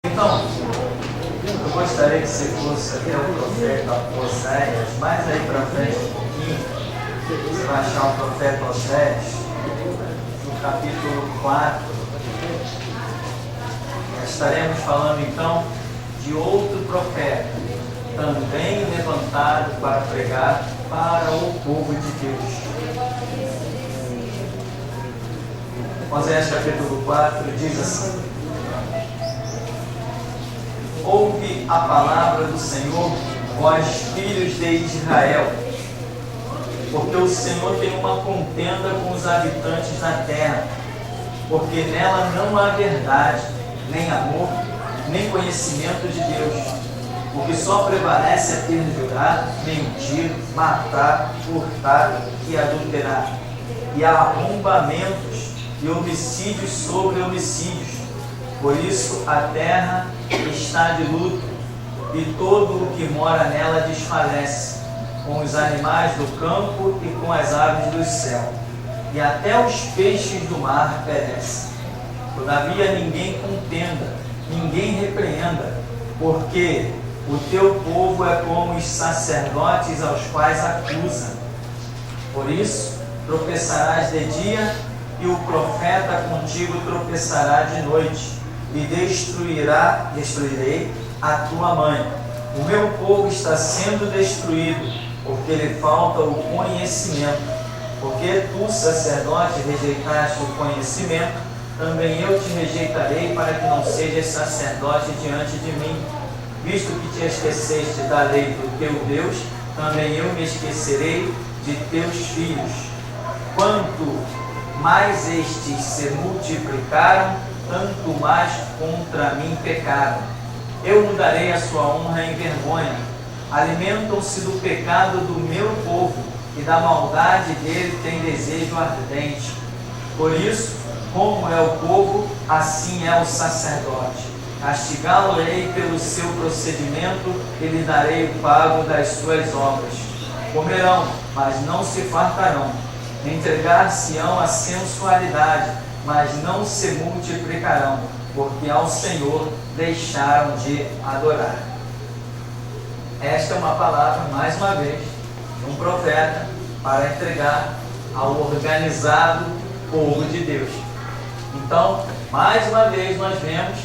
Então, eu gostaria que você fosse até o profeta Oséias, mais aí para frente um pouquinho, você vai achar o profeta Oséias, no capítulo 4. Nós estaremos falando então de outro profeta, também levantado para pregar para o povo de Deus. Oséias capítulo 4 diz assim: ouve a palavra do Senhor, vós filhos de Israel, porque o Senhor tem uma contenda com os habitantes da terra, porque nela não há verdade, nem amor, nem conhecimento de Deus, porque só prevalece a perjurar, mentir, matar, furtar e adulterar, e há arrombamentos e homicídios sobre homicídios. Por isso a terra está de luto, e todo o que mora nela desfalece, com os animais do campo e com as aves do céu, e até os peixes do mar perecem. Todavia ninguém contenda, ninguém repreenda, porque o teu povo é como os sacerdotes aos quais acusa. Por isso tropeçarás de dia, e o profeta contigo tropeçará de noite, e destruirei a tua mãe. O meu povo está sendo destruído, porque lhe falta o conhecimento. Porque tu, sacerdote, rejeitaste o conhecimento, também eu te rejeitarei, para que não sejas sacerdote diante de mim. Visto que te esqueceste da lei do teu Deus, também eu me esquecerei de teus filhos. Quanto mais estes se multiplicaram, tanto mais contra mim pecaram. Eu mudarei a sua honra em vergonha. Alimentam-se do pecado do meu povo, e da maldade dele tem desejo ardente. Por isso, como é o povo, assim é o sacerdote. Castigá-lo-ei pelo seu procedimento, e lhe darei o pago das suas obras. Comerão, mas não se fartarão. Entregar-se-ão à sensualidade, mas não se multiplicarão, porque ao Senhor deixaram de adorar. Esta é uma palavra, mais uma vez, de um profeta para entregar ao organizado povo de Deus. Então, mais uma vez nós vemos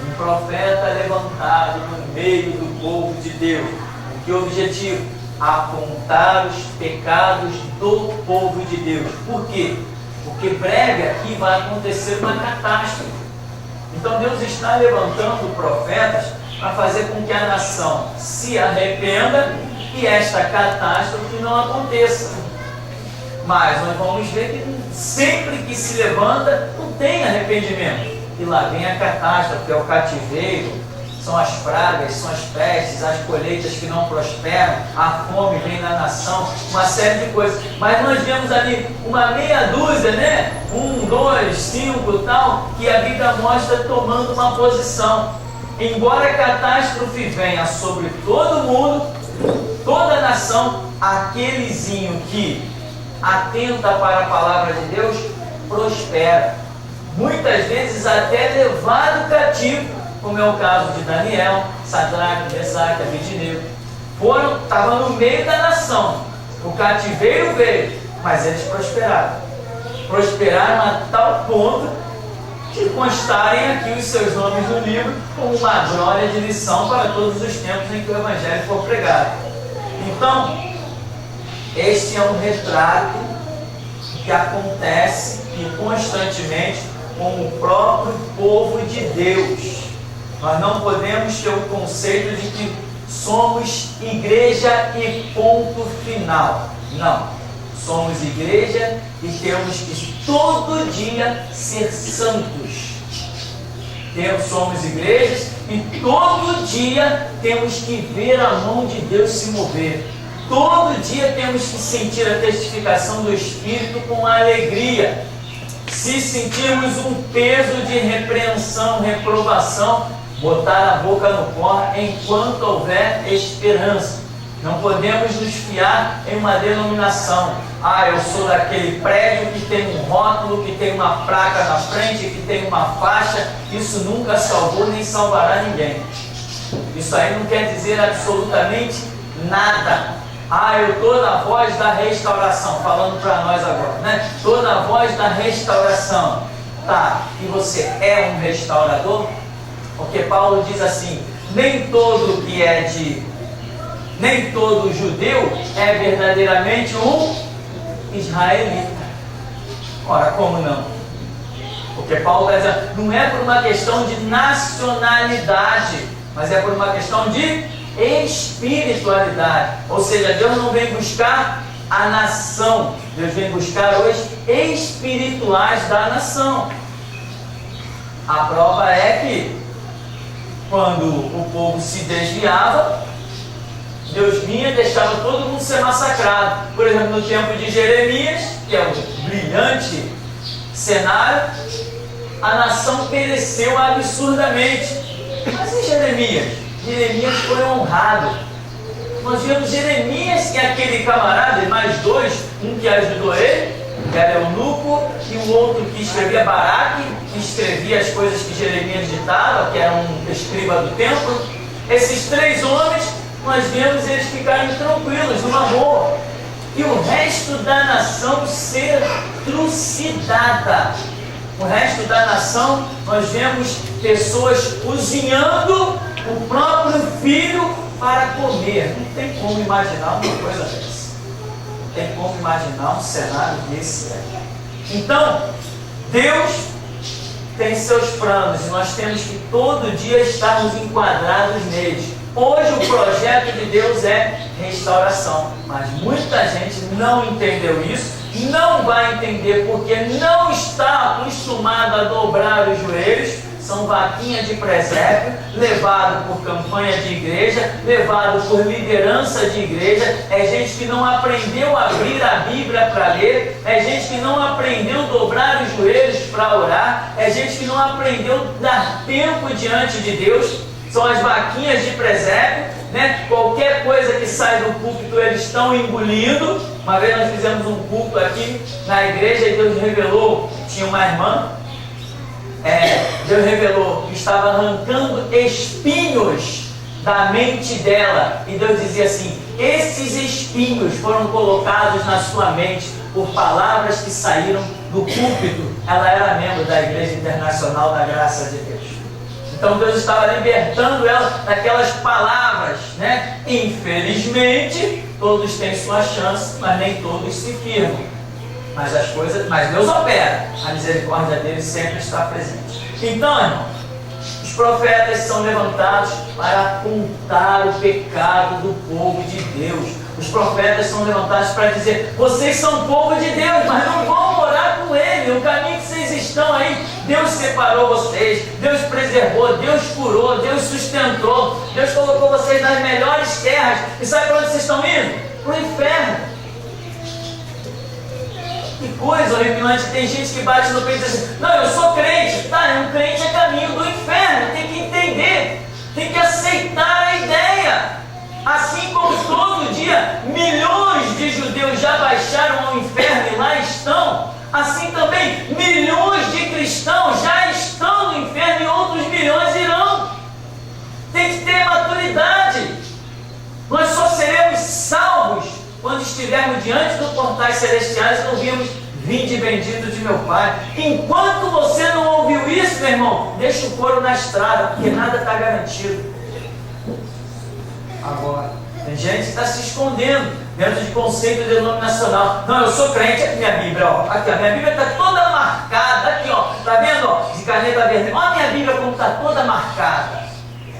um profeta levantado no meio do povo de Deus. Com que objetivo? Apontar os pecados do povo de Deus. Por quê? Porque breve aqui vai acontecer uma catástrofe. Então Deus está levantando profetas para fazer com que a nação se arrependa e esta catástrofe não aconteça. Mas nós vamos ver que sempre que se levanta não tem arrependimento. E lá vem a catástrofe, é o cativeiro, são as pragas, são as pestes, as colheitas que não prosperam, a fome vem na nação, uma série de coisas. Mas nós vemos ali uma meia dúzia, né? 1, 2, 5 tal, que a Bíblia mostra tomando uma posição. Embora a catástrofe venha sobre todo mundo, toda a nação, aquelezinho que atenta para a palavra de Deus, prospera. Muitas vezes até levado cativo, como é o caso de Daniel, Sadraque, Mesaque, Abednego. Estavam no meio da nação. O cativeiro veio, mas eles prosperaram. Prosperaram a tal ponto que constarem aqui os seus nomes no livro como uma glória de lição para todos os tempos em que o Evangelho for pregado. Então, este é um retrato que acontece e constantemente com o próprio povo de Deus. Nós não podemos ter o conceito de que somos igreja e ponto final. Não. Somos igreja e temos que todo dia ser santos. Somos igrejas e todo dia temos que ver a mão de Deus se mover. Todo dia temos que sentir a testificação do Espírito com alegria. Se sentirmos um peso de repreensão, reprovação, botar a boca no pó enquanto houver esperança. Não podemos nos fiar em uma denominação. Ah, eu sou daquele prédio que tem um rótulo, que tem uma placa na frente, que tem uma faixa. Isso nunca salvou nem salvará ninguém. Isso aí não quer dizer absolutamente nada. Ah, eu estou na voz da restauração, falando para nós agora, né? Estou na voz da restauração. Tá, e você é um restaurador? Porque Paulo diz assim: nem todo judeu é verdadeiramente um israelita. Ora, como não? Porque Paulo está dizendo, não é por uma questão de nacionalidade, mas é por uma questão de espiritualidade. Ou seja, Deus não vem buscar a nação, Deus vem buscar os espirituais da nação. A prova é que quando o povo se desviava, Deus vinha e deixava todo mundo ser massacrado. Por exemplo, no tempo de Jeremias, que é um brilhante cenário, a nação pereceu absurdamente. Mas em Jeremias? Jeremias foi honrado. Nós vimos Jeremias, que é aquele camarada, e mais dois, um que ajudou ele, que era eunuco, e o outro que escrevia Baraque, que escrevia as coisas que Jeremias ditava, que era um escriba do templo. Esses três homens, nós vemos eles ficarem tranquilos, numa boa, e o resto da nação ser trucidada. O resto da nação, nós vemos pessoas cozinhando o próprio filho para comer. Não tem como imaginar uma coisa dessa. Não tem como imaginar um cenário desse. Então, Deus tem seus planos e nós temos que todo dia estarmos enquadrados neles. Hoje o projeto de Deus é restauração, mas muita gente não entendeu isso, não vai entender porque não está acostumado a dobrar os joelhos. São vaquinha de presépio, levado por campanha de igreja, levado por liderança de igreja. É gente que não aprendeu a abrir a Bíblia para ler, é gente que não aprendeu a dobrar os joelhos para orar, é gente que não aprendeu a dar tempo diante de Deus. São as vaquinhas de presépio, né? Qualquer coisa que sai do púlpito eles estão engolindo. Uma vez nós fizemos um culto aqui na igreja e Deus revelou, tinha uma irmã, Deus revelou que estava arrancando espinhos da mente dela, e Deus dizia assim: esses espinhos foram colocados na sua mente por palavras que saíram do púlpito. Ela era membro da Igreja Internacional da Graça de Deus. Então Deus estava libertando ela daquelas palavras, né? Infelizmente, todos têm sua chance, mas nem todos se firmam. Mas Deus opera, a misericórdia dele sempre está presente. Então, irmão, os profetas são levantados para apontar o pecado do povo de Deus. Os profetas são levantados para dizer: vocês são povo de Deus, mas não vão morar com ele. O caminho que vocês estão aí, Deus separou vocês, Deus preservou, Deus curou, Deus sustentou, Deus colocou vocês nas melhores terras. E sabe para onde vocês estão indo? Para o inferno. Que coisa horripilante. Tem gente que bate no peito e diz assim: não, eu sou crente. Tá, um crente é caminho do inferno. Tem que entender, tem que aceitar a ideia. Assim como todo dia milhões de judeus já baixaram ao inferno e lá estão, assim também milhões de cristãos já estão no inferno e outros milhões irão. Tem que ter maturidade. Nós só seremos salvos quando estivermos diante dos portais celestiais e ouvirmos: vinde bendito de meu Pai. Enquanto você não ouviu isso, meu irmão, deixa o couro na estrada, porque nada está garantido. Agora, tem gente que está se escondendo dentro de conceito denominacional. Não, eu sou crente. Aqui minha Bíblia, ó. Aqui a minha Bíblia está toda marcada. Aqui, ó. Está vendo, ó? De caneta verde. Olha a minha Bíblia como está toda marcada.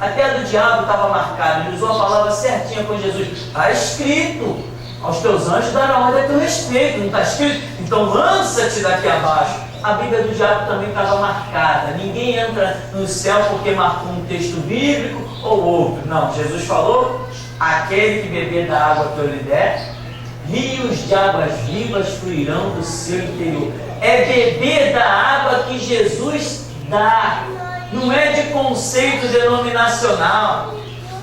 Até a do diabo estava marcada. Ele usou a palavra certinha com Jesus. Está escrito: aos teus anjos darão ordem a teu respeito. Não está escrito? Então lança-te daqui abaixo. A Bíblia do diabo também estava marcada. Ninguém entra no céu porque marcou um texto bíblico ou outro. Não, Jesus falou: aquele que beber da água que eu lhe der, rios de águas vivas fluirão do seu interior. É beber da água que Jesus dá. Não é de conceito denominacional.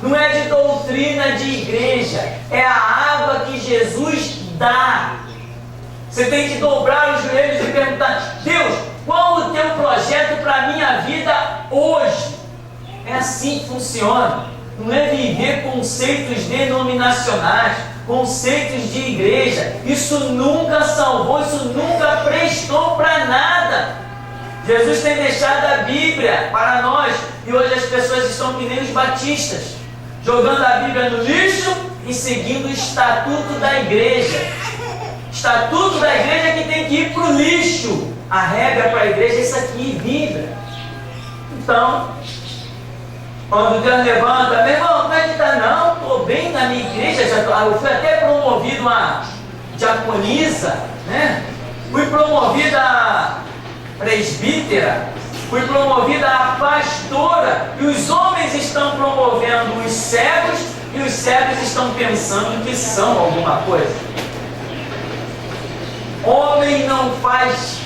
não é de doutrina de igreja, é a água que Jesus dá. Você tem que dobrar os joelhos e perguntar: Deus, qual o teu projeto para a minha vida hoje? É assim que funciona. Não é viver conceitos denominacionais, conceitos de igreja. Isso nunca salvou, isso nunca prestou para nada. Jesus tem deixado a Bíblia para nós, e hoje as pessoas estão que nem os batistas, jogando a Bíblia no lixo e seguindo o estatuto da igreja. Estatuto da igreja que tem que ir para o lixo. A regra para a igreja é isso aqui, Bíblia. Então, quando Deus levanta: meu irmão, como é que está? Não, estou bem na minha igreja, eu fui até promovido a diaconisa, né? Fui promovida a presbítera, fui promovida a pastora, e os homens estão promovendo os cegos, e os cegos estão pensando que são alguma coisa. Homem não faz,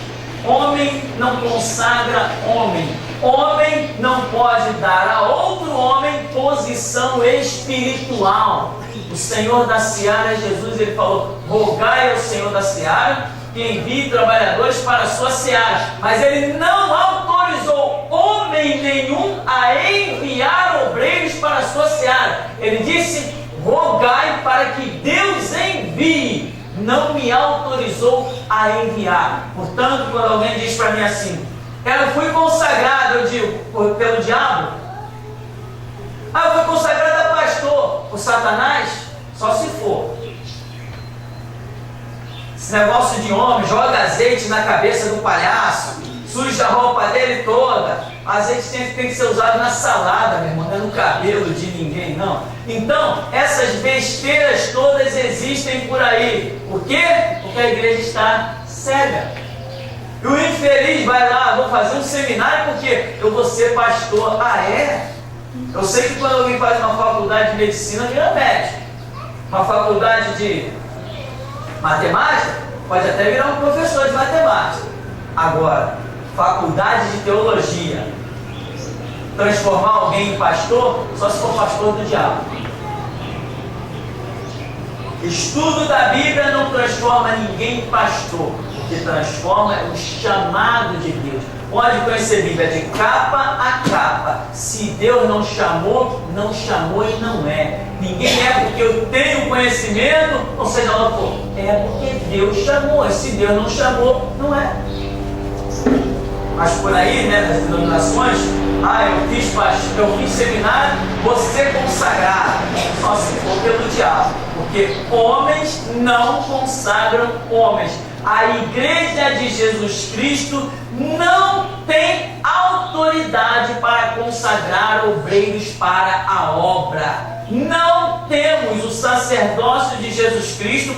homem não consagra homem. Homem não pode dar a outro homem posição espiritual. O Senhor da Seara, Jesus, ele falou: rogai ao Senhor da Seara que envie trabalhadores para a sua seara. Mas ele não autorizou homem nenhum a enviar obreiros para a sua seara. Ele disse: rogai para que Deus envie. Não me autorizou a enviar. Portanto, quando alguém diz para mim assim: eu fui consagrado, eu digo, pelo diabo? Eu fui consagrado a pastor. Por Satanás? Só se for. Esse negócio de homem, joga azeite na cabeça do palhaço, suja a roupa dele toda. Azeite tem que ser usado na salada, meu irmão, não é no cabelo de ninguém, não. Então, essas besteiras todas existem por aí. Por quê? Porque a igreja está cega. E o infeliz vai lá: vou fazer um seminário porque eu vou ser pastor. Ah, é? Eu sei que quando alguém faz uma faculdade de medicina, vira médico. Uma faculdade de matemática, pode até virar um professor de matemática. Agora, faculdade de teologia, transformar alguém em pastor, só se for pastor do diabo. Estudo da Bíblia não transforma ninguém em pastor. O que transforma é o chamado de Deus. Pode conhecer a Bíblia de capa a capa. Se Deus não chamou, não chamou e não é. Ninguém é porque eu tenho conhecimento, ou seja, ela for. É porque Deus chamou. E se Deus não chamou, não é. Mas por aí, né, nas denominações, eu fiz seminário, vou ser consagrado. Só se for pelo diabo. Porque homens não consagram homens. A igreja de Jesus Cristo não tem autoridade para consagrar obreiros para a obra. Não temos o sacerdócio de Jesus Cristo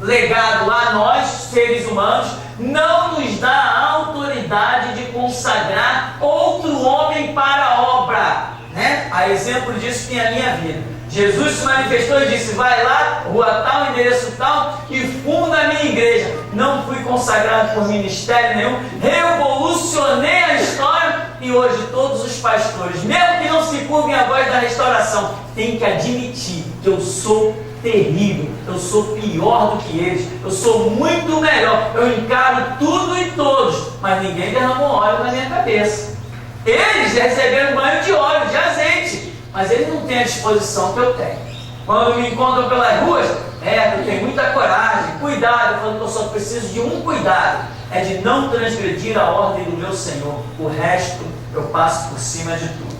legado a nós, seres humanos, não nos dá a autoridade de consagrar outro homem para a obra, né? A exemplo disso tem a minha vida. Jesus se manifestou e disse: vai lá, rua tal, endereço tal, e funda a minha igreja. Não fui consagrado por ministério nenhum, revolucionei a história, e hoje todos os pastores, mesmo que não se curvem a voz da restauração, têm que admitir que eu sou terrível, eu sou pior do que eles, eu sou muito melhor, eu encaro tudo e todos, mas ninguém derramou óleo na minha cabeça. Eles receberam banho de óleo, de azeite, mas eles não têm a disposição que eu tenho. Quando me encontram pelas ruas, eu tenho muita coragem, cuidado, falando que eu só preciso de um cuidado, é de não transgredir a ordem do meu Senhor. O resto eu passo por cima de tudo.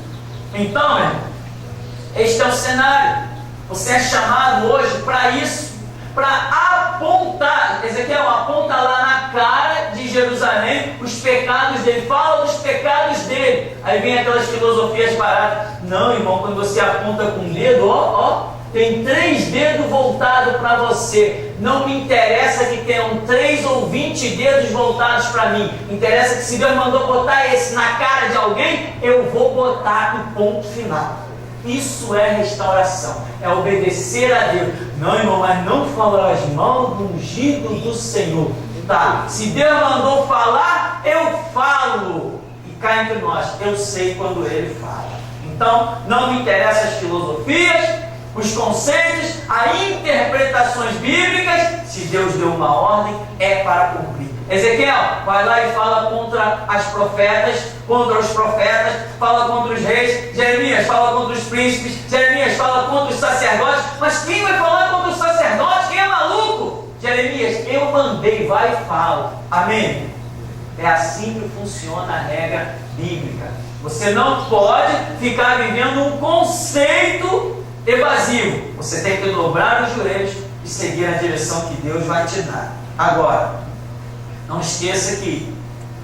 Então, meu irmão, este é o cenário. Você é chamado hoje para isso, para apontar. Ezequiel aponta lá na cara de Jerusalém os pecados dele, fala dos pecados dele. Aí vem aquelas filosofias baratas. Não, irmão, quando você aponta com o dedo, tem 3 dedos voltados para você. Não me interessa que tenham 3 ou 20 dedos voltados para mim. Interessa que se Deus mandou botar esse na cara de alguém, eu vou botar no ponto final. Isso é restauração, é obedecer a Deus. Não, irmão, mas não fala as mãos do ungido do Senhor. Tá, se Deus mandou falar, eu falo. E cá entre nós, eu sei quando Ele fala. Então, não me interessam as filosofias, os conceitos, as interpretações bíblicas. Se Deus deu uma ordem, é para cumprir. Ezequiel vai lá e fala contra as profetas, contra os profetas, fala contra os reis. Jeremias fala contra os príncipes. Jeremias fala contra os sacerdotes. Mas quem vai falar contra os sacerdotes? Quem é maluco? Jeremias, eu mandei, vai e fala. Amém? É assim que funciona a regra bíblica. Você não pode ficar vivendo um conceito evasivo. Você tem que dobrar os joelhos e seguir a direção que Deus vai te dar. Agora, não esqueça que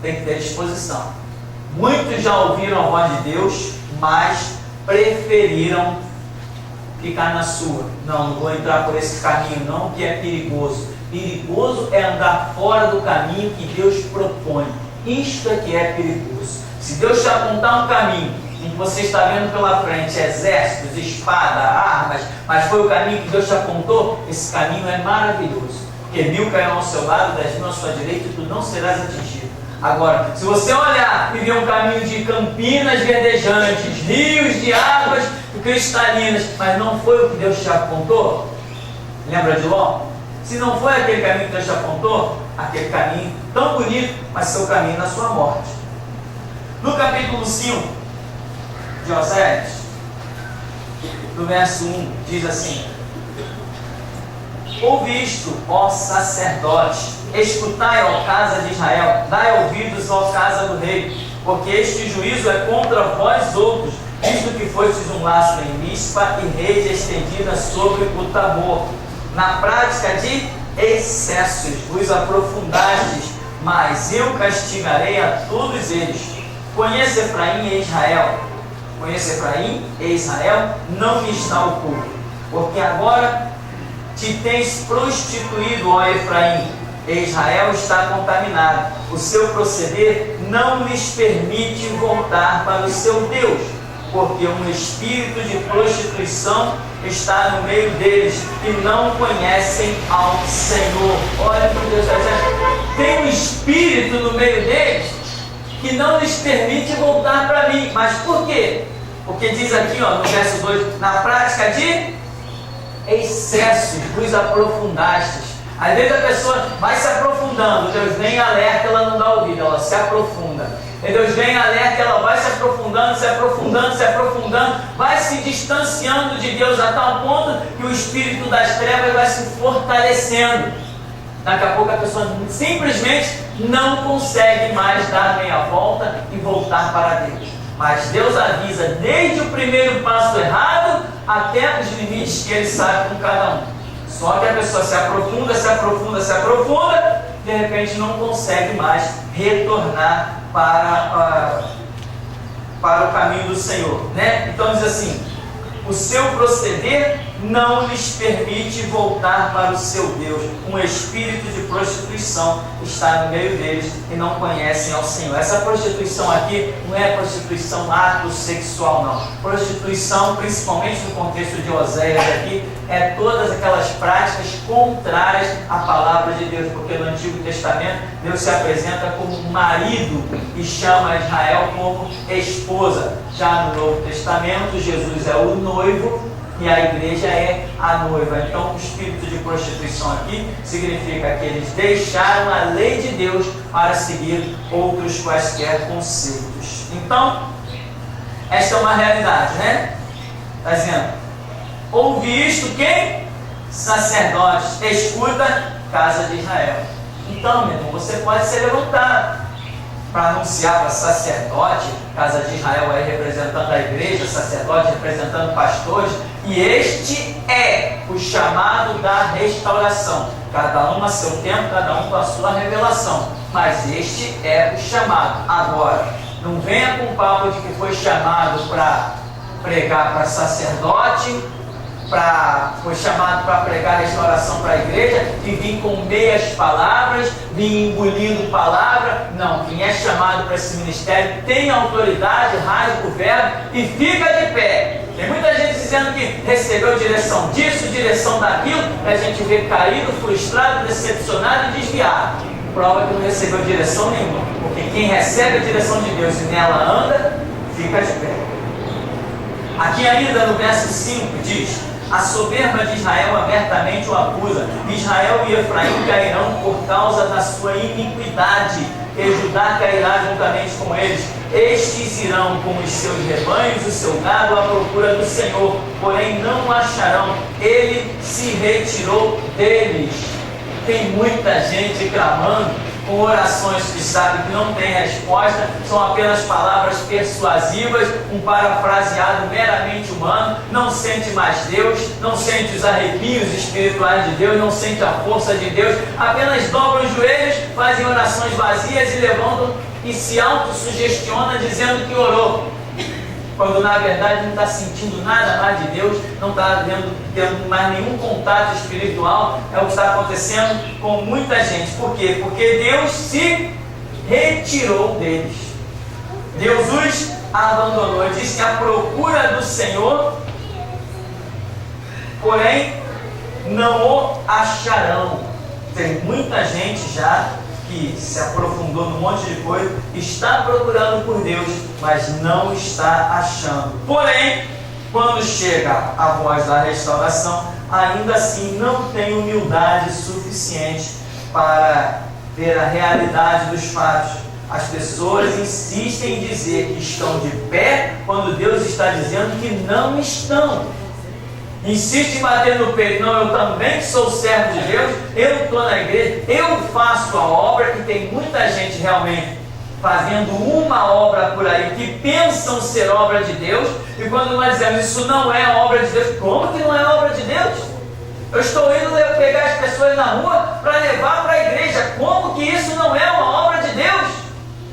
tem que ter disposição. Muitos já ouviram a voz de Deus, mas preferiram ficar na sua. Não vou entrar por esse caminho não, que é perigoso. Perigoso é andar fora do caminho que Deus propõe. Isto é que é perigoso. Se Deus te apontar um caminho em que você está vendo pela frente exércitos, espada, armas, mas foi o caminho que Deus te apontou, esse caminho é maravilhoso. Porque 1000 cairão ao seu lado, 10.000 à sua direita, e tu não serás atingido. Agora, se você olhar e ver um caminho de campinas verdejantes, rios de águas cristalinas, mas não foi o que Deus te apontou, lembra de Ló? Se não foi aquele caminho que Deus te apontou, aquele caminho tão bonito, mas seu caminho na sua morte. No capítulo 5 de Oséias, no verso 1, diz assim: ouve isto, ó sacerdote, escutai, ó casa de Israel, dai ouvidos, ó casa do rei, porque este juízo é contra vós outros, visto que fostes um laço em Mispa e rede estendida sobre o Tabor. Na prática de excessos vos aprofundastes, mas eu castigarei a todos eles. Conheça Efraim e Israel. Conheça Efraim e Israel, não me está oculto, porque agora te tens prostituído, ó Efraim, e Israel está contaminado. O seu proceder não lhes permite voltar para o seu Deus, porque um espírito de prostituição está no meio deles e não conhecem ao Senhor. Olha para Deus está dizendo, tem um espírito no meio deles que não lhes permite voltar para mim. Mas por quê? Porque diz aqui, ó, no verso 2, na prática de excessos vos aprofundastes. Às vezes a pessoa vai se aprofundando, Deus vem e alerta, ela não dá ouvido, ela se aprofunda. E Deus vem e alerta, ela vai se aprofundando, se aprofundando, se aprofundando, vai se distanciando de Deus a tal ponto que o espírito das trevas vai se fortalecendo. Daqui a pouco a pessoa simplesmente não consegue mais dar meia volta e voltar para Deus. Mas Deus avisa desde o primeiro passo errado até os limites que Ele sabe com cada um. Só que a pessoa se aprofunda, se aprofunda, se aprofunda, de repente não consegue mais retornar para o caminho do Senhor, né? Então diz assim, o seu proceder não lhes permite voltar para o seu Deus. Um espírito de prostituição está no meio deles e não conhecem ao Senhor. Essa prostituição aqui não é prostituição ato sexual, não. Prostituição, principalmente no contexto de Oséias aqui, é todas aquelas práticas contrárias à palavra de Deus, porque no Antigo Testamento Deus se apresenta como marido e chama Israel como esposa. Já no Novo Testamento, Jesus é o noivo e a igreja é a noiva. Então o espírito de prostituição aqui significa que eles deixaram a lei de Deus para seguir outros quaisquer conceitos. Então, esta é uma realidade, né? Está dizendo, ouve isto quem? Sacerdotes, escuta, casa de Israel. Então, meu irmão, você pode se levantar para anunciar para sacerdote, casa de Israel aí representando a igreja, sacerdote representando pastores, e este é o chamado da restauração. Cada um a seu tempo, cada um com a sua revelação, mas este é o chamado. Agora, não venha com o papo de que foi chamado para pregar para sacerdote, foi chamado para pregar restauração para a igreja e vir com meias palavras, vir engolindo palavra. Não, quem é chamado para esse ministério tem autoridade, rasga o verbo e fica de pé. Tem muita gente dizendo que recebeu direção disso, direção daquilo, e a gente vê caído, frustrado, decepcionado e desviado. Prova que não recebeu direção nenhuma, porque quem recebe a direção de Deus e nela anda, fica de pé. Aqui ainda no verso 5 diz: a soberba de Israel abertamente o acusa. Israel e Efraim cairão por causa da sua iniquidade, e Judá cairá juntamente com eles. Estes irão com os seus rebanhos, o seu gado, à procura do Senhor, porém não o acharão. Ele se retirou deles. Tem muita gente clamando com orações que sabe que não tem resposta, são apenas palavras persuasivas, um parafraseado meramente humano, não sente mais Deus, não sente os arrepios espirituais de Deus, não sente a força de Deus, apenas dobram os joelhos, fazem orações vazias e levantam e se autossugestiona dizendo que orou, quando na verdade não está sentindo nada mais de Deus, não está tendo mais nenhum contato espiritual. É o que está acontecendo com muita gente. Por quê? Porque Deus se retirou deles. Deus os abandonou. Ele disse que a procura do Senhor, porém não o acharão. Tem muita gente já que se aprofundou num monte de coisa, está procurando por Deus, mas não está achando. Porém, quando chega a voz da restauração, ainda assim não tem humildade suficiente para ver a realidade dos fatos. As pessoas insistem em dizer que estão de pé, quando Deus está dizendo que não estão. Insiste em bater no peito: não, eu também sou servo de Deus, eu estou na igreja, eu faço a obra. E tem muita gente realmente fazendo uma obra por aí que pensam ser obra de Deus, e quando nós dizemos isso não é obra de Deus, como que não é obra de Deus? Eu estou indo pegar as pessoas na rua para levar para a igreja, como que isso não é uma obra de Deus?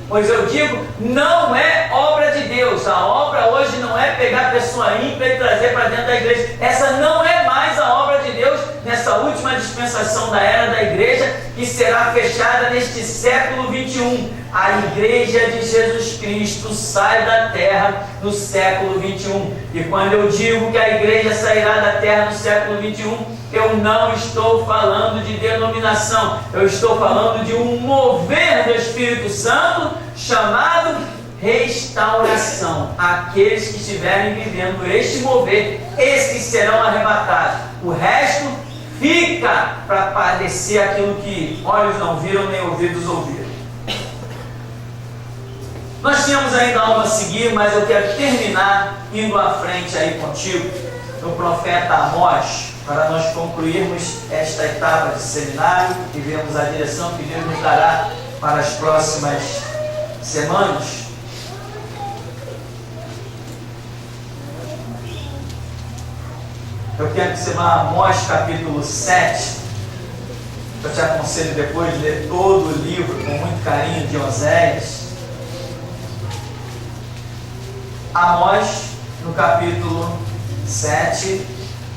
Pois eu digo, não é obra de Deus. A obra hoje não é pegar a pessoa ímpia e trazer para dentro da igreja. Essa não é mais a obra de Deus nessa última dispensação da era da igreja, que será fechada neste século 21. A igreja de Jesus Cristo sai da terra no século 21. E quando eu digo que a igreja sairá da terra no século 21, eu não estou falando de denominação, eu estou falando de um mover do Espírito Santo chamado restauração. Aqueles que estiverem vivendo este mover, esses serão arrebatados. O resto fica para padecer aquilo que olhos não viram nem ouvidos ouviram. Nós tínhamos ainda algo a seguir, mas eu quero terminar indo à frente aí contigo no profeta Amós, para nós concluirmos esta etapa de seminário e vermos a direção que Deus nos dará para as próximas semanas. Eu quero que você vá a Amós capítulo 7. Eu te aconselho depois de ler todo o livro com muito carinho de Oséias. Amós, no capítulo 7,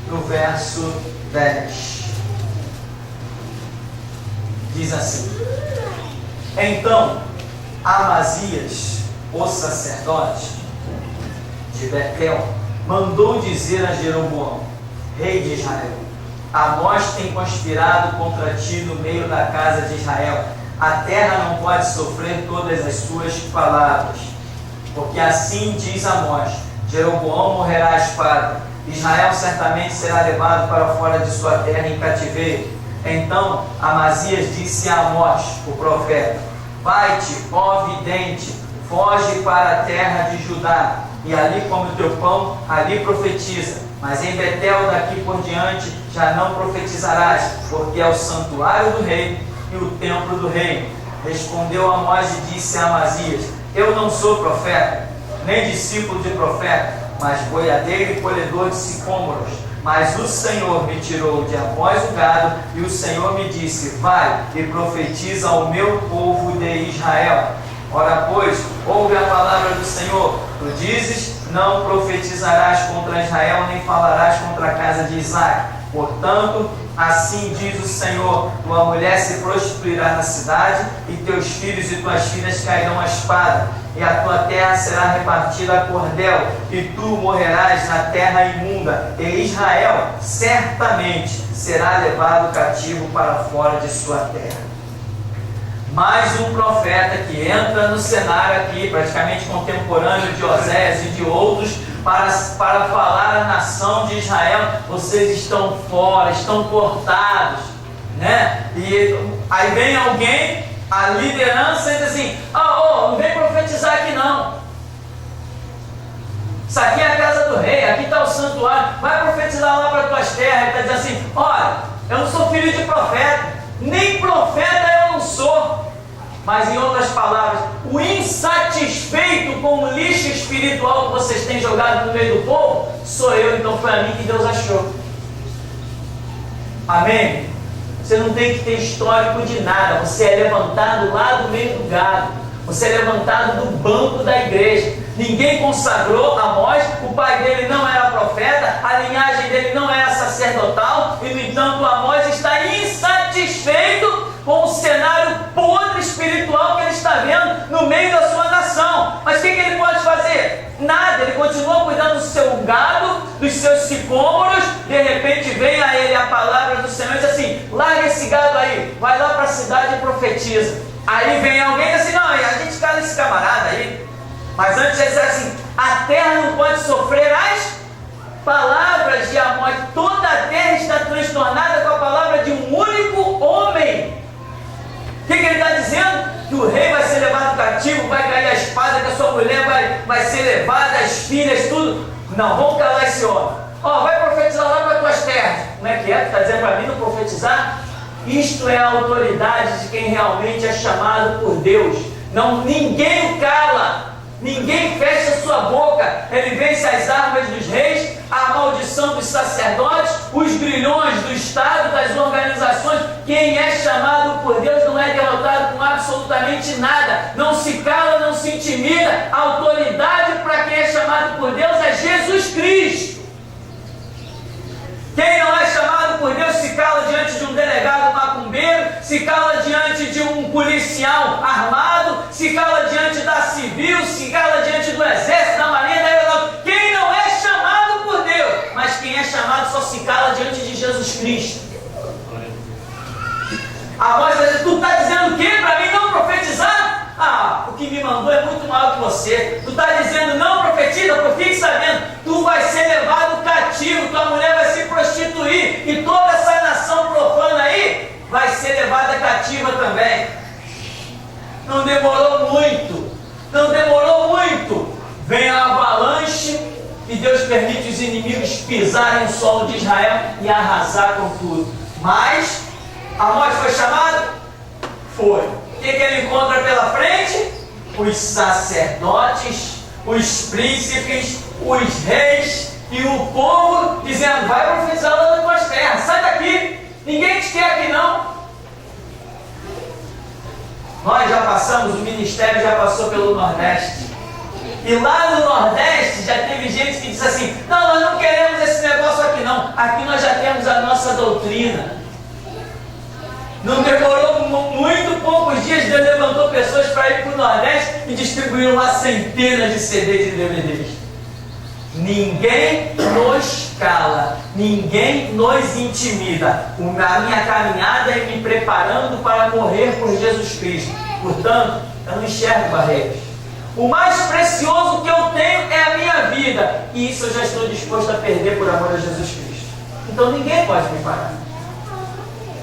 no verso 10. Diz assim: então Amazias, o sacerdote de Betel, mandou dizer a Jeroboão, rei de Israel: Amós tem conspirado contra ti no meio da casa de Israel. A terra não pode sofrer todas as suas palavras. Porque assim diz Amós: Jeroboão morrerá à espada, Israel certamente será levado para fora de sua terra em cativeiro. Então Amazias disse a Amós, o profeta: vai-te, ó vidente, foge para a terra de Judá, e ali come o teu pão, ali profetiza. Mas em Betel daqui por diante já não profetizarás, porque é o santuário do rei e o templo do rei. Respondeu Amós e disse a Amazias: eu não sou profeta, nem discípulo de profeta, mas boiadeiro e colhedor de sicômoros. Mas o Senhor me tirou de após o gado, e o Senhor me disse: vai e profetiza ao meu povo de Israel. Ora, pois, ouve a palavra do Senhor. Tu dizes: não profetizarás contra Israel, nem falarás contra a casa de Isaac. Portanto, assim diz o Senhor: tua mulher se prostituirá na cidade, e teus filhos e tuas filhas cairão à espada, e a tua terra será repartida a cordel, e tu morrerás na terra imunda, e Israel certamente será levado cativo para fora de sua terra. Mais um profeta que entra no cenário aqui, praticamente contemporâneo de Oséias e de outros, para falar à nação de Israel: vocês estão fora, estão cortados, né? E aí vem alguém, a liderança, e diz assim: não vem profetizar aqui não. Isso aqui é a casa do rei, aqui está o santuário, vai profetizar lá para as tuas terras. Ele está dizendo assim: olha, eu não sou filho de profeta, nem profeta eu não sou. Mas, em outras palavras, o insatisfeito com o lixo espiritual que vocês têm jogado no meio do povo sou eu. Então foi a mim que Deus achou. Amém? Você não tem que ter histórico de nada. Você é levantado lá do meio do gado. Você é levantado do banco da igreja. Ninguém consagrou Amós. O pai dele não era profeta, a linhagem dele não era sacerdotal, e no entanto Amós está insatisfeito com o cenário podre espiritual que ele está vendo no meio da sua nação. Mas o que ele pode fazer? Nada. Ele continua cuidando do seu gado, dos seus sicômoros. De repente vem a ele a palavra do Senhor e diz assim: larga esse gado aí, vai lá para a cidade e profetiza. Aí vem alguém e diz assim: não, a gente cala esse camarada aí. Mas antes ele diz assim: a terra não pode sofrer as palavras de Amós. Toda a terra está transtornada com a palavra de um único homem. O que ele está dizendo? Que o rei vai ser levado cativo, vai cair a espada, que a sua mulher vai ser levada, as filhas, tudo. Não, vamos calar esse homem. Vai profetizar lá para as tuas terras. Como é que é? Está dizendo para mim não profetizar? Isto é a autoridade de quem realmente é chamado por Deus. Não, ninguém o cala. Ninguém fecha sua boca. Ele vence as armas dos reis, a maldição dos sacerdotes, os grilhões do Estado, das organizações. Quem é chamado por Deus não é derrotado com absolutamente nada. Não se cala, não se intimida. A autoridade para quem é chamado por Deus é Jesus Cristo. Quem não é chamado por Deus se cala diante de um delegado macumbeiro, se cala diante de um policial armado, se cala diante da civil, se cala diante do exército, da marinha, da aeronáutica. Quem não é chamado por Deus, mas quem é chamado só se cala diante de Jesus Cristo. A voz diz: tu está dizendo o quê? Para mim não profetizar? O que me mandou é muito maior que você. Tu está dizendo não profetiza? Fique sabendo, tu vai ser levado cativo, tua mulher vai se prostituir, e toda essa nação profana aí vai ser levada cativa também. Não demorou muito, não demorou muito. Vem a avalanche e Deus permite os inimigos pisarem o solo de Israel e arrasar com tudo. Mas Amós foi chamado? Foi. O que ele encontra pela frente? Os sacerdotes, os príncipes, os reis e o povo dizendo: vai profetizar lá nas tuas terras, sai daqui, ninguém te quer aqui não. Nós já passamos, o ministério já passou pelo Nordeste. E lá no Nordeste já teve gente que disse assim: não, nós não queremos esse negócio aqui não, aqui nós já temos a nossa doutrina. Não demorou muito poucos dias, Deus levantou pessoas para ir para o Nordeste e distribuíram uma centena de CDs e DVDs. Ninguém nos cala, ninguém nos intimida. A minha caminhada é me preparando para morrer por Jesus Cristo. Portanto, eu não enxergo barreiras. O mais precioso que eu tenho é a minha vida, e isso eu já estou disposto a perder por amor a Jesus Cristo. Então ninguém pode me parar.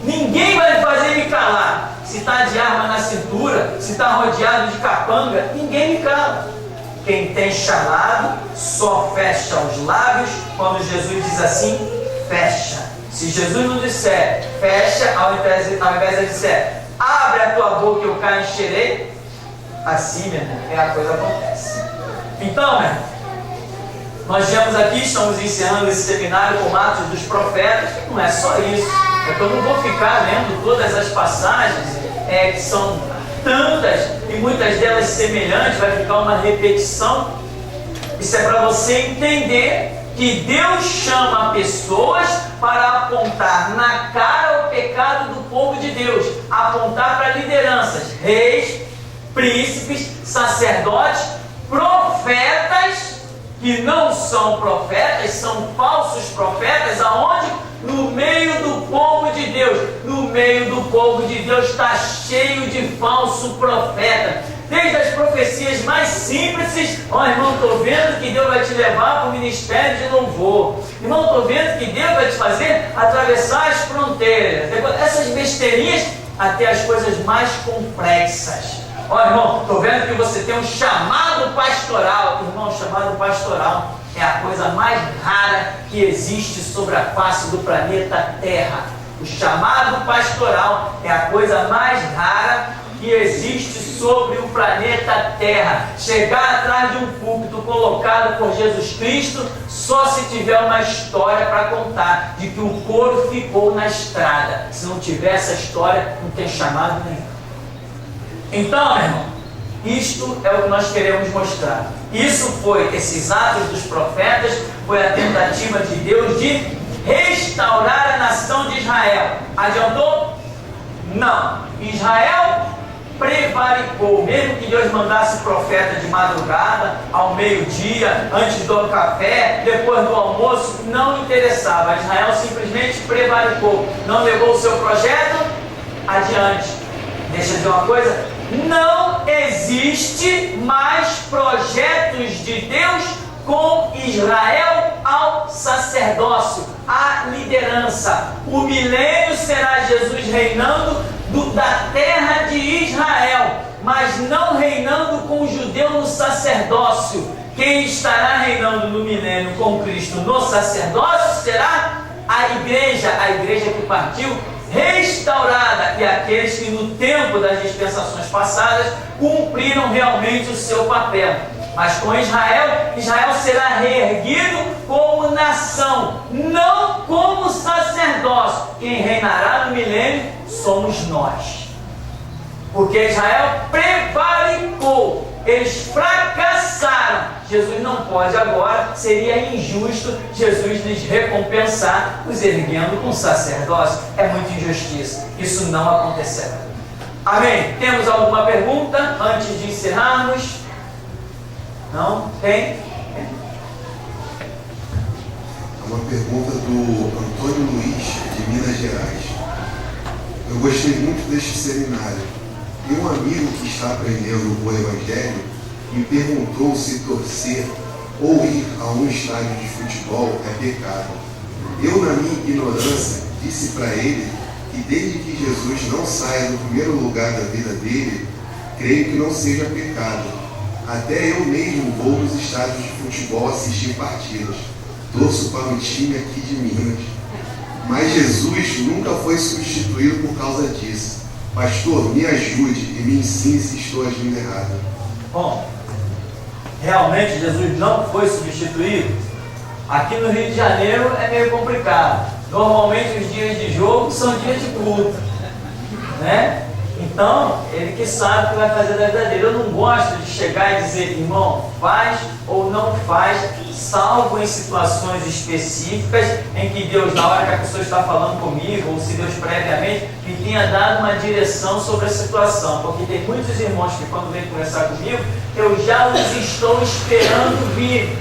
Ninguém vai fazer me calar. Se está de arma na cintura, se está rodeado de capanga, ninguém me cala. Quem tem chamado só fecha os lábios quando Jesus diz assim: fecha. Se Jesus não disser fecha, ao invés de dizer abre a tua boca e eu cá encherei, assim, meu irmão, a coisa acontece. Então, meu irmão, nós viemos aqui, estamos encerrando esse seminário com Atos dos Profetas. Não é só isso. É que eu não vou ficar lendo todas as passagens, que são tantas e muitas delas semelhantes, vai ficar uma repetição. Isso é para você entender que Deus chama pessoas para apontar na cara o pecado do povo de Deus, apontar para lideranças, reis, príncipes, sacerdotes, profetas que não são profetas, são falsos profetas, aonde? No meio do povo de Deus. No meio do povo de Deus está cheio de falso profeta. desde as profecias mais simples. Ó, irmão, estou vendo que Deus vai te levar para o ministério de louvor. Irmão, estou vendo que Deus vai te fazer atravessar as fronteiras. Depois, essas besteirinhas, até as coisas mais complexas. Ó, irmão, estou vendo que você tem um chamado pastoral. Irmão, chamado pastoral é a coisa mais rara que existe sobre a face do planeta Terra. O chamado pastoral é a coisa mais rara que existe sobre o planeta Terra. Chegar atrás de um púlpito colocado por Jesus Cristo só se tiver uma história para contar de que o couro ficou na estrada. Se não tiver essa história, não tem chamado nenhum. Então, meu irmão, isto é o que nós queremos mostrar. Isso foi, esses atos dos profetas, foi a tentativa de Deus de restaurar a nação de Israel. Adiantou? Não. Israel prevaricou, mesmo que Deus mandasse profeta de madrugada, ao meio-dia, antes do café, depois do almoço, não interessava. Israel simplesmente prevaricou, não levou o seu projeto adiante. Deixa eu dizer uma coisa, não existe mais projetos de Deus com Israel ao sacerdócio, à liderança. O milênio será Jesus reinando da terra de Israel, mas não reinando com o judeu no sacerdócio. Quem estará reinando no milênio com Cristo no sacerdócio será a igreja que partiu restaurada, e aqueles que no tempo das dispensações passadas cumpriram realmente o seu papel. Mas com Israel, Israel será reerguido como nação, não como sacerdócio. Quem reinará no milênio somos nós. Porque Israel prevaricou, eles fracassaram. Jesus não pode agora, seria injusto Jesus lhes recompensar, os erguendo com sacerdócio. É muita injustiça, isso não acontecerá. Amém? Temos alguma pergunta antes de encerrarmos? Não? Tem? Uma pergunta do Antônio Luiz, de Minas Gerais. Eu gostei muito deste seminário. E um amigo que está aprendendo o Evangelho me perguntou se torcer ou ir a um estádio de futebol é pecado. Eu, na minha ignorância, disse para ele que desde que Jesus não saia do primeiro lugar da vida dele, creio que não seja pecado. Até eu mesmo vou nos estádios de futebol assistir partidas. Torço para um time aqui de Minas. Mas Jesus nunca foi substituído por causa disso. Pastor, me ajude e me ensine se estou agindo errado. Bom, realmente Jesus não foi substituído. Aqui no Rio de Janeiro é meio complicado. Normalmente os dias de jogo são dias de culto, né? Então, ele que sabe o que vai fazer da vida dele. Eu não gosto de chegar e dizer, irmão, faz ou não faz, salvo em situações específicas em que Deus, na hora que a pessoa está falando comigo, ou se Deus previamente me tenha dado uma direção sobre a situação. Porque tem muitos irmãos que quando vêm conversar comigo, eu já os estou esperando vir.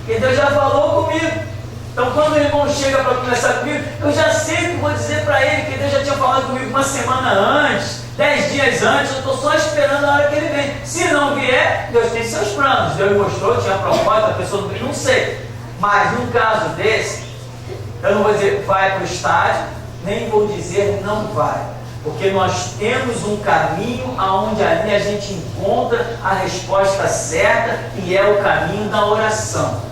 Porque Deus já falou comigo. Então, quando o irmão chega para conversar comigo, eu já sei que vou dizer para ele que Deus já tinha falado comigo uma semana antes, 10 dias antes. Eu estou só esperando a hora que ele vem. Se não vier, Deus tem seus planos. Deus mostrou, tinha proposta, a pessoa não veio, não sei. Mas num caso desse, eu não vou dizer vai para o estádio, nem vou dizer não vai. Porque nós temos um caminho aonde ali a gente encontra a resposta certa, e é o caminho da oração.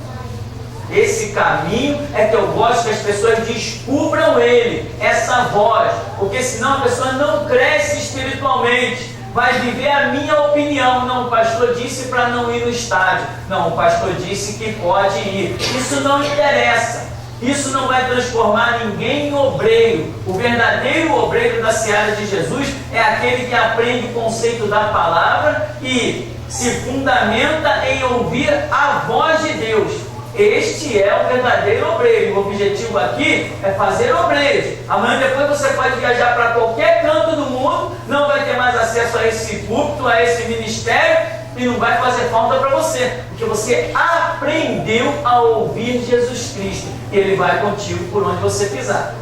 Esse caminho é que eu gosto que as pessoas descubram ele, essa voz, porque senão a pessoa não cresce espiritualmente, vai viver a minha opinião. Não, o pastor disse para não ir no estádio. Não, o pastor disse que pode ir. Isso não interessa. Isso não vai transformar ninguém em obreiro. O verdadeiro obreiro da seara de Jesus é aquele que aprende o conceito da palavra e se fundamenta em ouvir a voz de Deus. Este é o verdadeiro obreiro. O objetivo aqui é fazer obreiros. Amanhã depois você pode viajar para qualquer canto do mundo, não vai ter mais acesso a esse púlpito, a esse ministério, e não vai fazer falta para você, porque você aprendeu a ouvir Jesus Cristo, e Ele vai contigo por onde você pisar.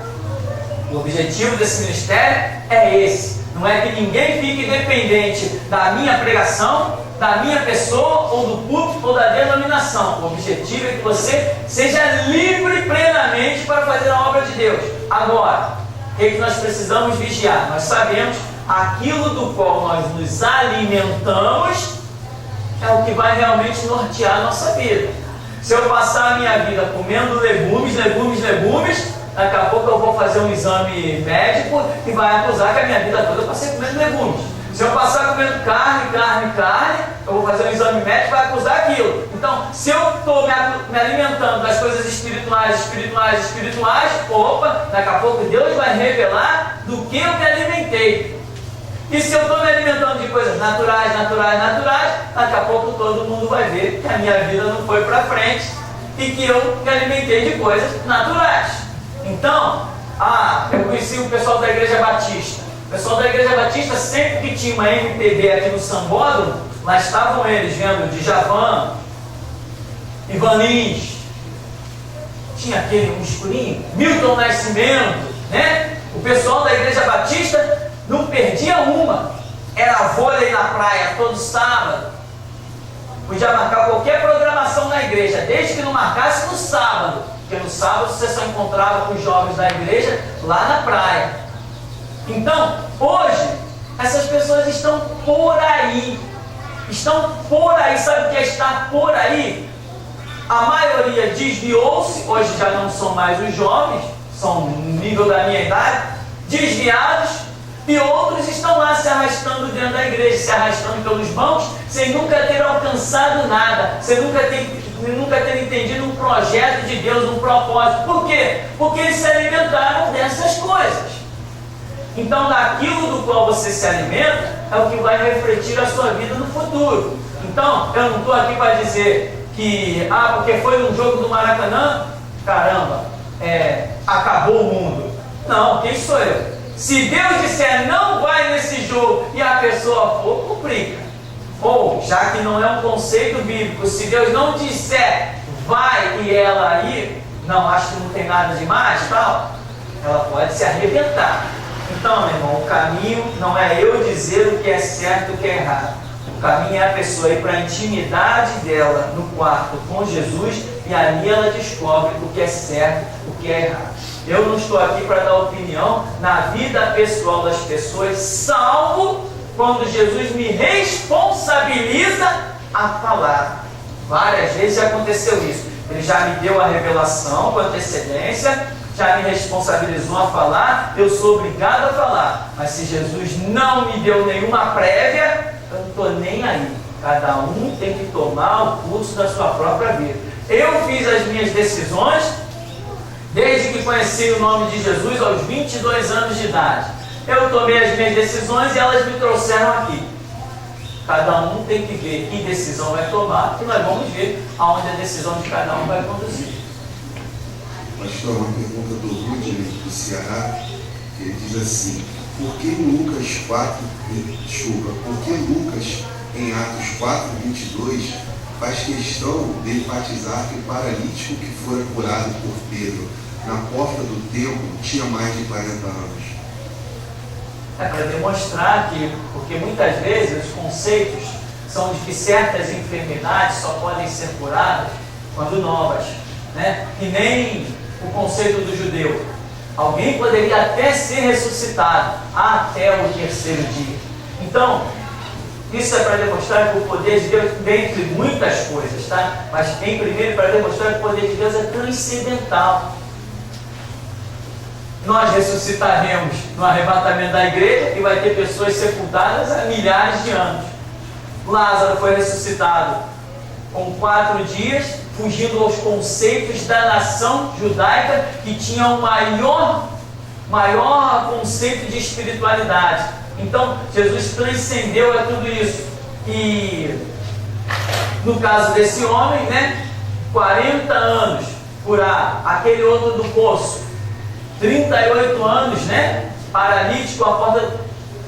O objetivo desse ministério é esse: Não é que ninguém fique dependente da minha pregação, da minha pessoa, ou do púlpito, ou da denominação. O objetivo é que você seja livre plenamente para fazer a obra de Deus. Agora, o que nós precisamos vigiar? Nós sabemos aquilo do qual nós nos alimentamos é o que vai realmente nortear a nossa vida. Se eu passar a minha vida comendo legumes, daqui a pouco eu vou fazer um exame médico e vai acusar que a minha vida toda eu passei comendo legumes. Se eu passar comendo carne, eu vou fazer um exame médico e vai acusar aquilo. Então, se eu estou me alimentando das coisas espirituais, opa, daqui a pouco Deus vai revelar do que eu me alimentei. E se eu estou me alimentando de coisas naturais, daqui a pouco todo mundo vai ver que a minha vida não foi para frente e que eu me alimentei de coisas naturais. Então, eu conheci o pessoal da Igreja Batista. O pessoal da Igreja Batista, sempre que tinha uma MPB aqui no Sambódromo, lá estavam eles vendo Djavan, Ivan Lins, tinha aquele um escurinho, Milton Nascimento, né? O pessoal da Igreja Batista não perdia uma. Era vôlei na praia todo sábado. Podia marcar qualquer programação na igreja, desde que não marcasse no sábado, porque no sábado você só encontrava com os jovens da igreja lá na praia. Então, hoje, essas pessoas estão por aí. Sabe o que é estar por aí? A maioria desviou-se, hoje já não são mais os jovens, são no nível da minha idade, desviados, e outros estão lá se arrastando dentro da igreja, se arrastando pelos bancos, sem nunca ter alcançado nada, sem nunca ter entendido um projeto de Deus, um propósito. Por quê? Porque eles se alimentaram dessas coisas. Então, daquilo do qual você se alimenta, é o que vai refletir a sua vida no futuro. Então, eu não estou aqui para dizer que, porque foi num jogo do Maracanã, caramba, acabou o mundo. Não, quem sou eu? Se Deus disser não vai nesse jogo e a pessoa for, complica. Ou, já que não é um conceito bíblico, se Deus não disser vai e ela ir, não, acho que não tem nada demais, tal, ela pode se arrebentar. Então, meu irmão, o caminho não é eu dizer o que é certo e o que é errado. O caminho é a pessoa ir para a intimidade dela no quarto com Jesus e ali ela descobre o que é certo e o que é errado. Eu não estou aqui para dar opinião na vida pessoal das pessoas, salvo quando Jesus me responsabiliza a falar. Várias vezes já aconteceu isso. Ele já me deu a revelação com antecedência, já me responsabilizou a falar, eu sou obrigado a falar. Mas se Jesus não me deu nenhuma prévia, eu não estou nem aí. Cada um tem que tomar o curso da sua própria vida. Eu fiz as minhas decisões desde que conheci o nome de Jesus aos 22 anos de idade. Eu tomei as minhas decisões e elas me trouxeram aqui. Cada um tem que ver que decisão vai tomar e nós vamos ver aonde a decisão de cada um vai conduzir. Pastor, uma pergunta do Rudney, do Ceará, que ele diz assim: por que Lucas em Atos 4:22 faz questão de enfatizar que o paralítico que fora curado por Pedro na porta do templo tinha mais de 40 anos? É para demonstrar que, porque muitas vezes os conceitos são de que certas enfermidades só podem ser curadas quando novas, né? E nem o conceito do judeu. Alguém poderia até ser ressuscitado até o terceiro dia. Então, isso é para demonstrar que o poder de Deus, dentre muitas coisas, tá? Mas em primeiro para demonstrar que o poder de Deus é transcendental. Nós ressuscitaremos no arrebatamento da igreja e vai ter pessoas sepultadas há milhares de anos. Lázaro foi ressuscitado com 4 dias, fugindo aos conceitos da nação judaica, que tinha um maior conceito de espiritualidade. Então, Jesus transcendeu a tudo isso. E no caso desse homem, né, 40 anos curar, aquele outro do poço, 38 anos, né, paralítico, a porta.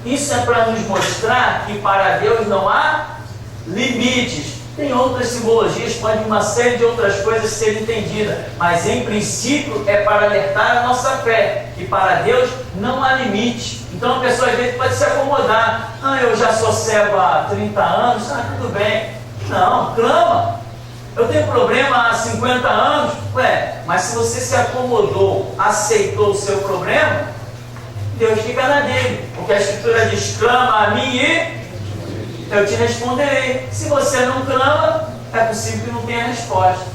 Isso é para nos mostrar que para Deus não há limites. Tem outras simbologias, pode uma série de outras coisas ser entendida, mas em princípio é para alertar a nossa fé, que para Deus não há limite. Então a pessoa às vezes pode se acomodar. Eu já sou cego há 30 anos, tudo bem. Não, clama. Eu tenho problema há 50 anos. Mas se você se acomodou, aceitou o seu problema, Deus fica na dele. Porque a Escritura diz, clama a mim e eu te responderei. Se você não clama, é possível que não tenha resposta.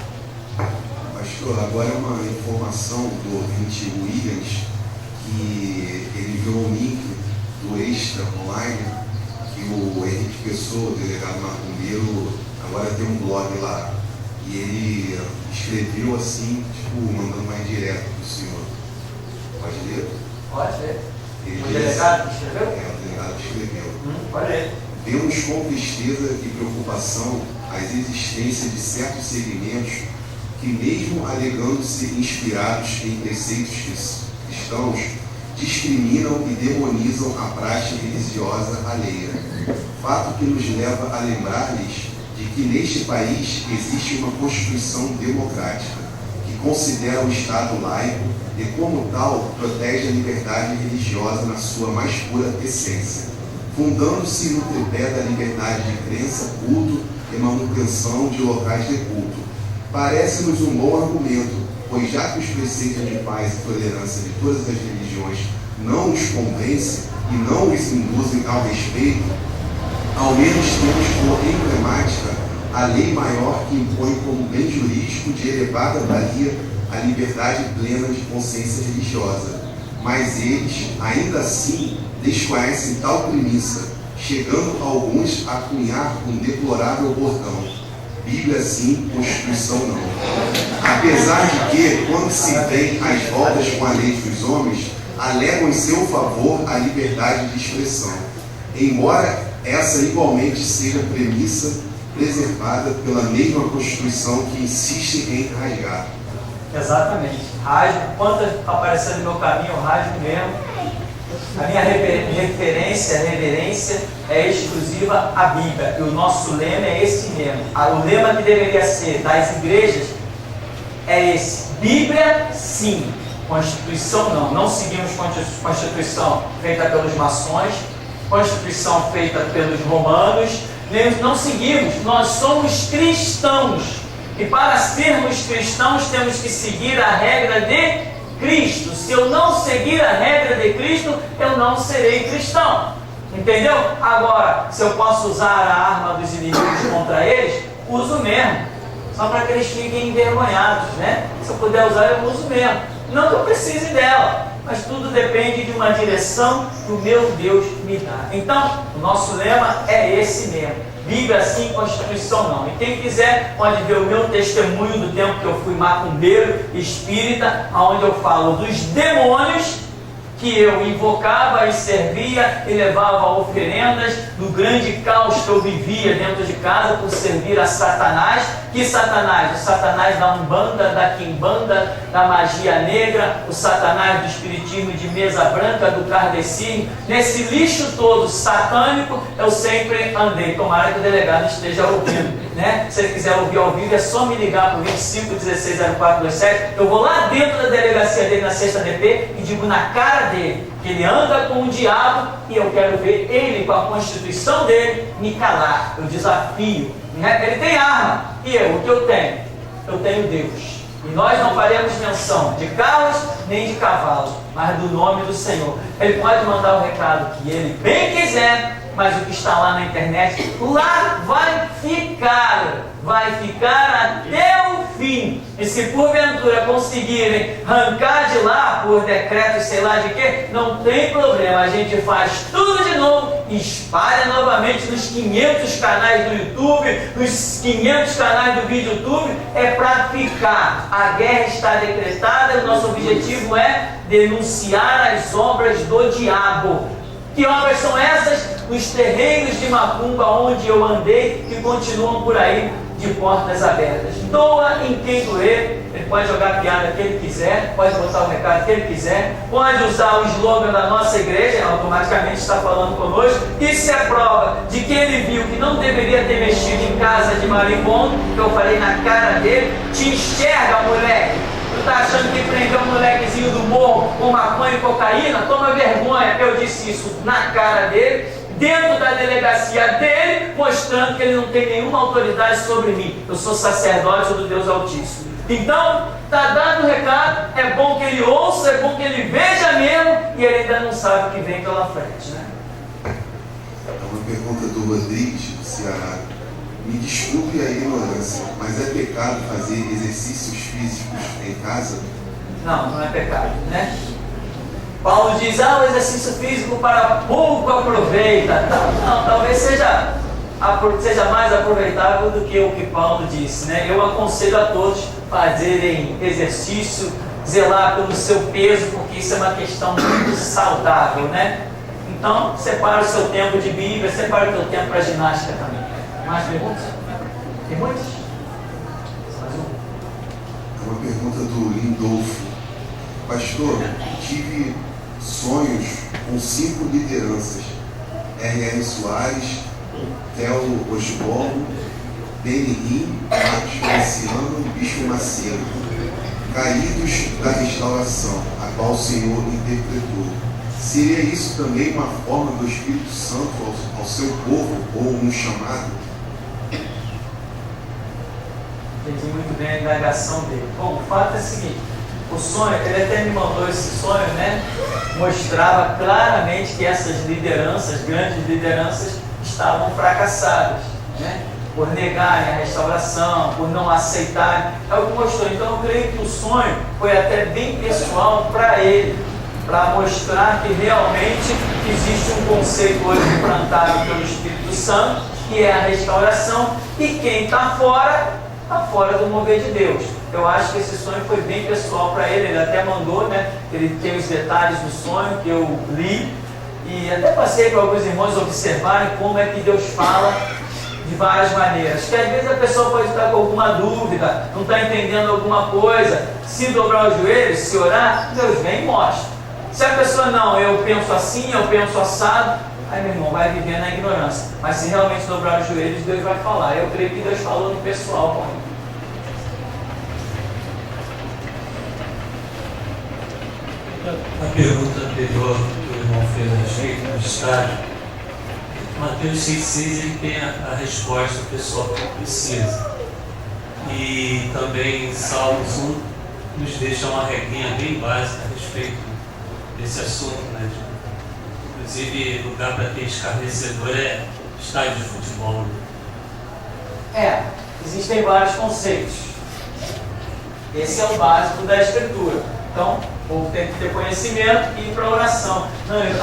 Pastor, agora é uma informação do ouvinte Williams, que ele viu um link do Extra Online, que o Henrique Pessoa, o delegado macumbeiro, agora tem um blog lá. E ele escreveu assim, mandando mais direto para o senhor. Pode ler? Pode ler. O delegado que escreveu? O delegado que escreveu. Pode ler. Vemos com tristeza e preocupação as existências de certos segmentos que, mesmo alegando-se inspirados em preceitos cristãos, discriminam e demonizam a prática religiosa alheia. Fato que nos leva a lembrar-lhes de que neste país existe uma Constituição democrática que considera o Estado laico e, como tal, protege a liberdade religiosa na sua mais pura essência, fundando-se no tripé da liberdade de crença, culto e manutenção de locais de culto. Parece-nos um bom argumento, pois já que os preceitos de paz e tolerância de todas as religiões não os convencem e não os induzem ao respeito, ao menos temos por emblemática a lei maior que impõe como bem jurídico de elevada valia a liberdade plena de consciência religiosa. Mas eles, ainda assim, desconhecem tal premissa, chegando alguns a cunhar um deplorável bordão: Bíblia sim, Constituição não. Apesar de que, quando se vem às voltas com a lei dos homens, alegam em seu favor a liberdade de expressão, embora essa igualmente seja premissa preservada pela mesma Constituição que insiste em rasgar. Exatamente. Rasgo, quanto apareceu no meu caminho, eu rasgo mesmo. A minha reverência é exclusiva à Bíblia. E o nosso lema é esse mesmo. O lema que deveria ser das igrejas é esse: Bíblia sim, Constituição não. Não seguimos Constituição feita pelos maçons, Constituição feita pelos romanos. Não seguimos, nós somos cristãos. E para sermos cristãos temos que seguir a regra de Cristo. Se eu não seguir a regra de Cristo, eu não serei cristão. Entendeu? Agora, se eu posso usar a arma dos inimigos contra eles, uso mesmo. Só para que eles fiquem envergonhados, né? Se eu puder usar, eu uso mesmo. Não que eu precise dela, mas tudo depende de uma direção que o meu Deus me dá. Então, o nosso lema é esse mesmo: Bíblia sim, Constituição não. E quem quiser pode ver o meu testemunho do tempo que eu fui macumbeiro espírita, onde eu falo dos demônios que eu invocava e servia e levava oferendas, do grande caos que eu vivia dentro de casa por servir a Satanás. Que Satanás? O Satanás da Umbanda, da Quimbanda, da magia negra, o Satanás do espiritismo de mesa branca, do kardecismo. Nesse lixo todo satânico eu sempre andei. Tomara que o delegado esteja ouvindo, né? Se ele quiser ouvir ao vivo, é só me ligar para o 25 16 0427. Eu vou lá dentro da delegacia dele na 6ª DP e digo na cara dele que ele anda com o diabo, e eu quero ver ele, com a Constituição dele, me calar. Eu desafio, né? Ele tem arma, e eu, o que eu tenho? Eu tenho Deus. E nós não faremos menção de carros nem de cavalos, mas do nome do Senhor. Ele pode mandar o recado que ele bem quiser, mas o que está lá na internet, lá vai ficar até o fim. E se porventura conseguirem arrancar de lá por decreto, sei lá de quê, não tem problema, a gente faz tudo de novo e espalha novamente nos 500 canais do YouTube, nos 500 canais do vídeo YouTube. É para ficar. A guerra está decretada e o nosso objetivo é denunciar as obras do diabo. Que obras são essas? Os terreiros de macumba onde eu andei, que continuam por aí de portas abertas. Doa em quem doer. Ele pode jogar a piada que ele quiser, pode botar o recado que ele quiser, pode usar o slogan da nossa igreja, automaticamente está falando conosco. Isso é prova de que ele viu que não deveria ter mexido em casa de marimbondo, que eu falei na cara dele. Te enxerga, moleque. Tu está achando que prendeu um molequezinho do morro com maconha e cocaína? Toma vergonha, eu disse isso na cara dele, dentro da delegacia dele, mostrando que ele não tem nenhuma autoridade sobre mim. Eu sou sacerdote do Deus Altíssimo. Então, está dado o recado, é bom que ele ouça, é bom que ele veja mesmo, e ele ainda não sabe o que vem pela frente, né? É uma pergunta do Rodrigues, do Ceará. Me desculpe a ignorância, mas é pecado fazer exercícios físicos em casa? Não, não é pecado, né? Paulo diz, o exercício físico para pouco aproveita. Não, talvez seja mais aproveitável do que o que Paulo disse, né? Eu aconselho a todos fazerem exercício, zelar pelo seu peso, porque isso é uma questão muito saudável, né? Então, separa o seu tempo de Bíblia, separa o seu tempo para ginástica também. Mais perguntas? Tem muitas? Mais uma? É uma pergunta do Lindolfo. Pastor, tive sonhos com 5 lideranças: R.R. Soares, Theo Osborne, Benihim, Marcos Feliciano e Bispo Macedo, caídos da restauração, a qual o Senhor interpretou. Seria isso também uma forma do Espírito Santo ao seu povo, ou um chamado? Entendi muito bem a indagação dele. Bom, o fato é o seguinte, o sonho, ele até me mandou esse sonho, né? Mostrava claramente que essas lideranças, grandes lideranças, estavam fracassadas, né? Por negarem a restauração, por não aceitarem. É o que mostrou. Então eu creio que o sonho foi até bem pessoal para ele, para mostrar que realmente existe um conceito hoje implantado pelo Espírito Santo, que é a restauração, e quem está fora do mover de Deus. Eu acho que esse sonho foi bem pessoal para ele até mandou, né? Ele tem os detalhes do sonho que eu li, e até passei para alguns irmãos observarem como é que Deus fala de várias maneiras. Que às vezes a pessoa pode estar com alguma dúvida, não está entendendo alguma coisa. Se dobrar os joelhos, se orar, Deus vem e mostra. Se a pessoa não, eu penso assim, eu penso assado, aí meu irmão vai viver na ignorância. Mas se realmente dobrar os joelhos, Deus vai falar. Eu creio que Deus falou no pessoal com ele. A pergunta anterior que o irmão fez a respeito do estágio, Mateus 6,6 ele tem a resposta do pessoal que precisa. E também Salmos 1 nos deixa uma regrinha bem básica a respeito desse assunto, né? Inclusive, lugar para ter escarnecedor é estádio de futebol. Existem vários conceitos. Esse é o básico da Escritura. Então, o povo tem que ter conhecimento e ir para a oração.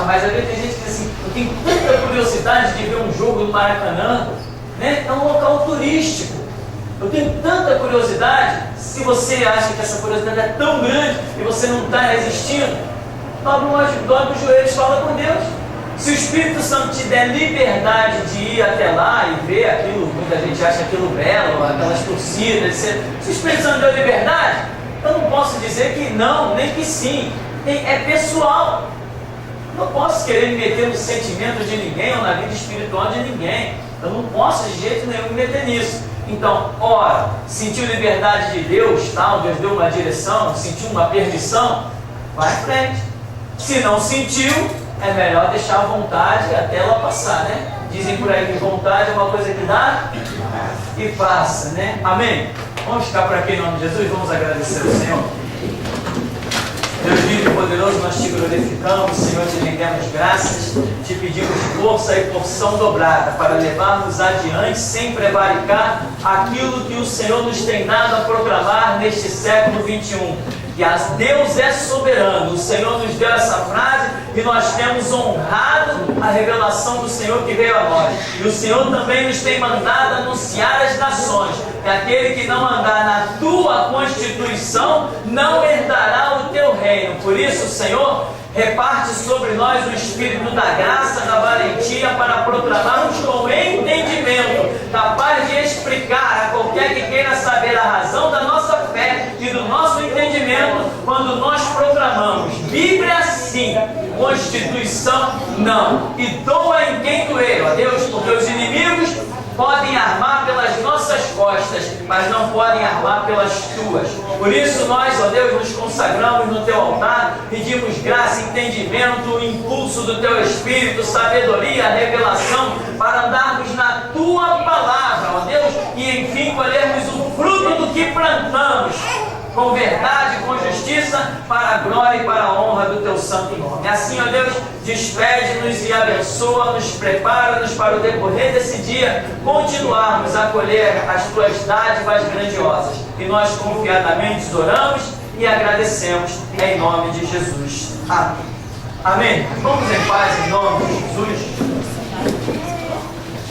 Mas às vezes tem gente que diz assim, eu tenho tanta curiosidade de ver um jogo no Maracanã, né? É um local turístico. Eu tenho tanta curiosidade. Se você acha que essa curiosidade é tão grande e você não está resistindo, dobra os joelhos e fala com Deus. Se o Espírito Santo te der liberdade de ir até lá e ver aquilo, muita gente acha aquilo belo, aquelas torcidas, se o Espírito Santo deu liberdade, eu não posso dizer que não, nem que sim. É pessoal. Não posso querer me meter no sentimento de ninguém ou na vida espiritual de ninguém. Eu não posso de jeito nenhum me meter nisso. Então, ora, sentiu liberdade de Deus, tal, Deus deu uma direção, sentiu uma permissão, vai em frente. Se não sentiu, é melhor deixar a vontade até ela passar, né? Dizem por aí que vontade é uma coisa que dá e passa, né? Amém? Vamos ficar por aqui em nome de Jesus, vamos agradecer ao Senhor. Deus vivo e poderoso, nós te glorificamos, Senhor, te rendemos graças, te pedimos força e porção dobrada para levarmos adiante, sem prevaricar, aquilo que o Senhor nos tem dado a proclamar neste século 21. Que Deus é soberano. O Senhor nos deu essa frase e nós temos honrado a revelação do Senhor que veio a nós. E o Senhor também nos tem mandado anunciar às nações que aquele que não andar na tua constituição não herdará o teu reino. Por isso, Senhor, reparte sobre nós o Espírito da graça, da valentia para proclamarmos com entendimento, capaz de expressar explicar a qualquer que queira saber a razão da nossa fé e do nosso entendimento quando nós proclamamos: Bíblia sim, Constituição não, e doa em quem doer, ó Deus, porque os inimigos podem armar pelas nossas costas, mas não podem armar pelas tuas. Por isso nós, ó Deus, nos consagramos no teu altar, pedimos graça, entendimento, o impulso do teu Espírito, sabedoria, revelação, para andarmos na tua palavra, ó Deus, e enfim colhermos o fruto do que plantamos, com verdade, com justiça, para a glória e para a honra do teu santo nome. Assim, ó Deus, despede-nos e abençoa-nos, prepara-nos para o decorrer desse dia, continuarmos a colher as tuas dádivas grandiosas. E nós confiadamente oramos e agradecemos em nome de Jesus. Amém. Amém. Vamos em paz em nome de Jesus.